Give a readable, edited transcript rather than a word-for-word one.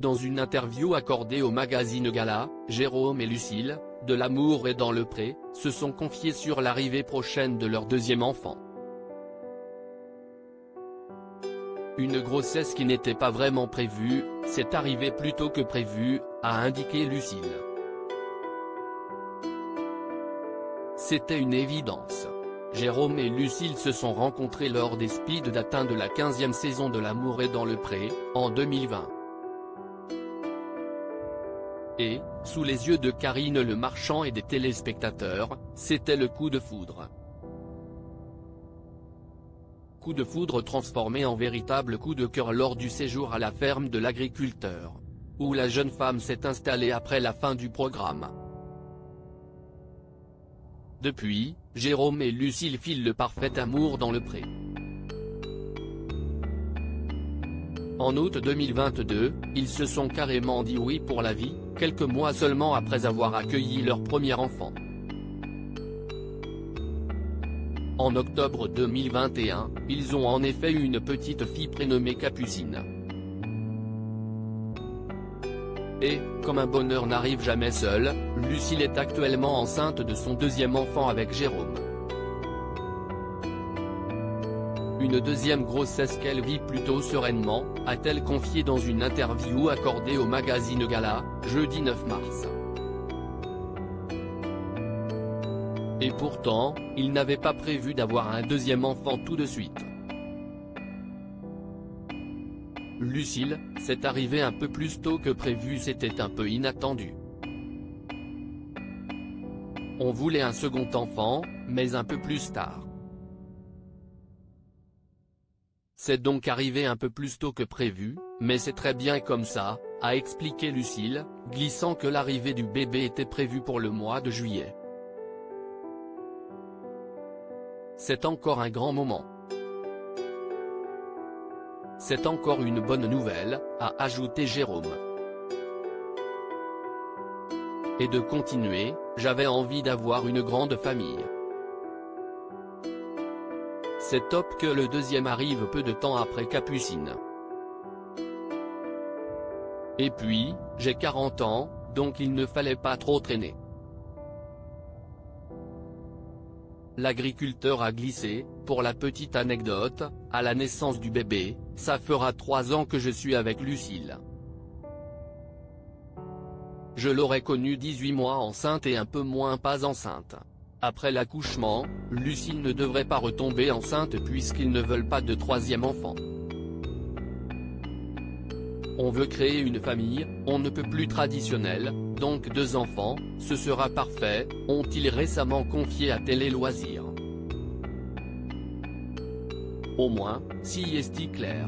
dans une interview accordée au magazine Gala, Jérôme et Lucille, de L'amour est dans le pré, se sont confiés sur l'arrivée prochaine de leur deuxième enfant. Une grossesse qui n'était pas vraiment prévue, c'est arrivé plus tôt que prévu, a indiqué Lucille. C'était une évidence. Jérôme et Lucille se sont rencontrés lors des speed dating de la 15e saison de L'amour est dans le pré, en 2020. Et, sous les yeux de Karine Le Marchand et des téléspectateurs, c'était le coup de foudre. Coup de foudre transformé en véritable coup de cœur lors du séjour à la ferme de l'agriculteur, où la jeune femme s'est installée après la fin du programme. Depuis, Jérôme et Lucille filent le parfait amour dans le pré. En août 2022, ils se sont carrément dit oui pour la vie, quelques mois seulement après avoir accueilli leur premier enfant. En octobre 2021, ils ont en effet eu une petite fille prénommée Capucine. Et, comme un bonheur n'arrive jamais seul, Lucille est actuellement enceinte de son deuxième enfant avec Jérôme. Une deuxième grossesse qu'elle vit plutôt sereinement, a-t-elle confié dans une interview accordée au magazine Gala, jeudi 9 mars. Et pourtant, ils n'avaient pas prévu d'avoir un deuxième enfant tout de suite. Lucille, c'est arrivé un peu plus tôt que prévu, c'était un peu inattendu. On voulait un second enfant, mais un peu plus tard. C'est donc arrivé un peu plus tôt que prévu, mais c'est très bien comme ça, a expliqué Lucille, glissant que l'arrivée du bébé était prévue pour le mois de juillet. C'est encore un grand moment. C'est encore une bonne nouvelle, a ajouté Jérôme. Et de continuer, j'avais envie d'avoir une grande famille. C'est top que le deuxième arrive peu de temps après Capucine. Et puis, j'ai 40 ans, donc il ne fallait pas trop traîner. L'agriculteur a glissé, pour la petite anecdote, à la naissance du bébé, ça fera 3 ans que je suis avec Lucille. Je l'aurais connue 18 mois enceinte et un peu moins pas enceinte. Après l'accouchement, Lucille ne devrait pas retomber enceinte puisqu'ils ne veulent pas de troisième enfant. On veut créer une famille, on ne peut plus traditionnel, donc 2 enfants, ce sera parfait, ont-ils récemment confié à Télé Loisirs. Au moins, si est clair.